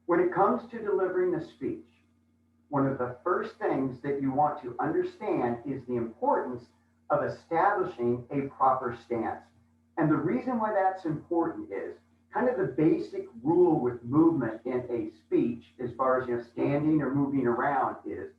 When it comes to delivering a speech, one of the first things that you want to understand is the importance of establishing a proper stance. And the reason why that's important is kind of the basic rule with movement in a speech, as far as standing or moving around, is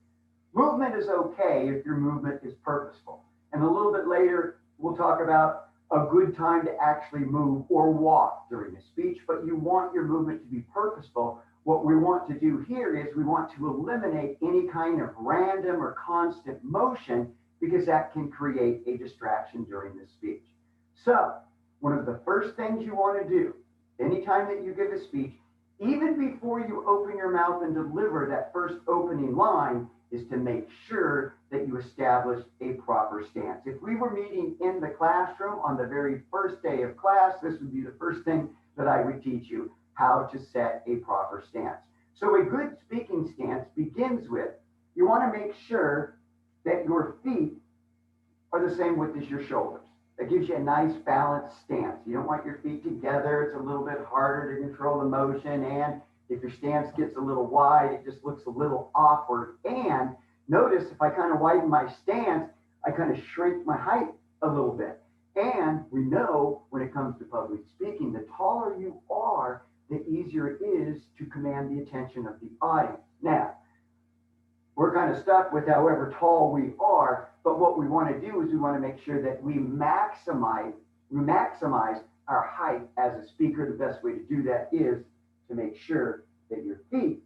movement is okay if your movement is purposeful. And a little bit later, we'll talk about a good time to actually move or walk during a speech, but you want your movement to be purposeful. What we want to do here is we want to eliminate any kind of random or constant motion because that can create a distraction during the speech. So, one of the first things you want to do anytime that you give a speech, even before you open your mouth and deliver that first opening line, is to make sure that you establish a proper stance. If we were meeting in the classroom on the very first day of class, this would be the first thing that I would teach you, how to set a proper stance. So a good speaking stance begins with, you want to make sure that your feet are the same width as your shoulders. That gives you a nice balanced stance. You don't want your feet together. It's a little bit harder to control the motion. And if your stance gets a little wide, it just looks a little awkward. And notice if I kind of widen my stance, I kind of shrink my height a little bit. And we know when it comes to public speaking, the taller you are, the easier it is to command the attention of the audience. Now, we're kind of stuck with however tall we are, but what we want to do is we want to make sure that we maximize our height as a speaker. The best way to do that is to make sure that your feet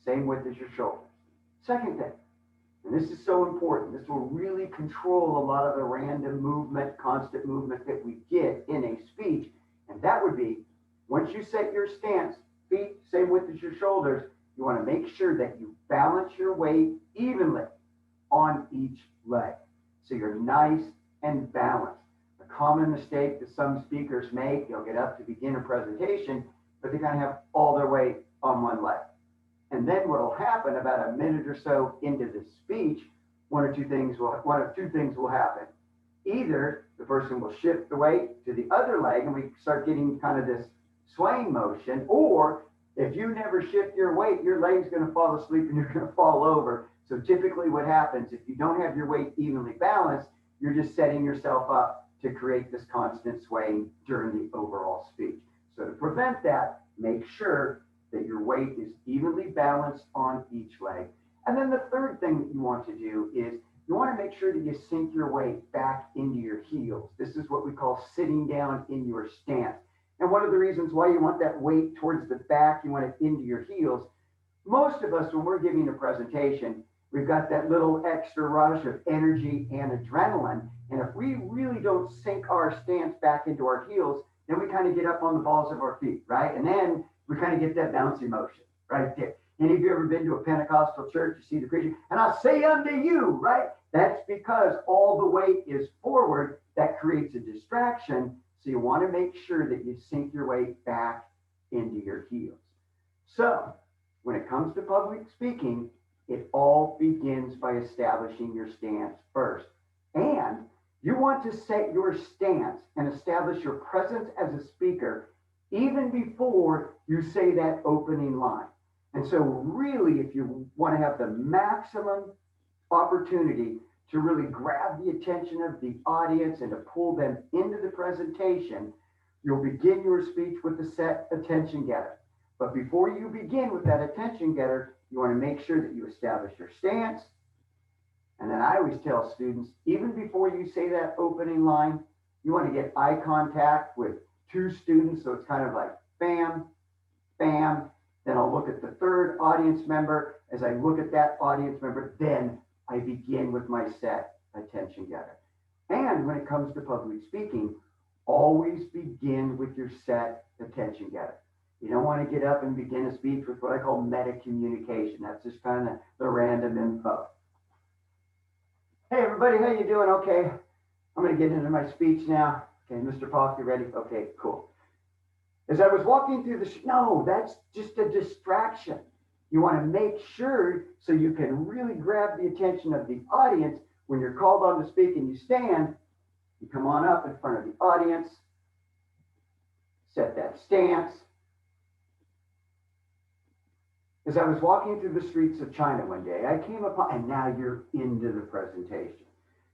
same width as your shoulders. Second thing, and this is so important, this will really control a lot of the random movement, constant movement that we get in a speech, and that would be once you set your stance, feet same width as your shoulders, you want to make sure that you balance your weight evenly on each leg. So you're nice and balanced. A common mistake that some speakers make, they'll get up to begin a presentation, but they kind of have all their weight on one leg. And then what will happen about a minute or so into the speech, one of two things will happen. Either the person will shift the weight to the other leg and we start getting kind of this swaying motion, or if you never shift your weight, your leg's going to fall asleep and you're going to fall over. So typically what happens, if you don't have your weight evenly balanced, you're just setting yourself up to create this constant swaying during the overall speech. So to prevent that, make sure that your weight is evenly balanced on each leg. And then the third thing that you want to do is you want to make sure that you sink your weight back into your heels. This is what we call sitting down in your stance. And one of the reasons why you want that weight towards the back, you want it into your heels. Most of us, when we're giving a presentation, we've got that little extra rush of energy and adrenaline. And if we really don't sink our stance back into our heels, then we kind of get up on the balls of our feet, right? And then we kind of get that bouncy motion right there. Any of you ever been to a Pentecostal church? You see the preacher, and I'll say unto you, right? That's because all the weight is forward. That creates a distraction. So you want to make sure that you sink your weight back into your heels. So when it comes to public speaking, it all begins by establishing your stance first. And you want to set your stance and establish your presence as a speaker even before you say that opening line. And so really, if you want to have the maximum opportunity to really grab the attention of the audience and to pull them into the presentation, you'll begin your speech with the set attention getter. But before you begin with that attention getter, you want to make sure that you establish your stance. And then I always tell students, even before you say that opening line, you want to get eye contact with two students. So it's kind of like bam, bam. Then I'll look at the third audience member. As I look at that audience member, then I begin with my set attention getter. And when it comes to public speaking, always begin with your set attention getter. You don't want to get up and begin a speech with what I call meta communication. That's just kind of the random info. Hey everybody, how you doing? Okay, I'm going to get into my speech now. Okay, Mr. Falk, you ready? Okay, cool. As I was walking through no, that's just a distraction. You want to make sure so you can really grab the attention of the audience. When you're called on to speak and you stand, you come on up in front of the audience, set that stance, As I was walking through the streets of China one day, I came upon, and now you're into the presentation.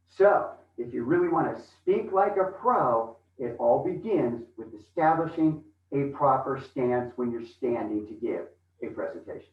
So if you really want to speak like a pro, it all begins with establishing a proper stance when you're standing to give a presentation.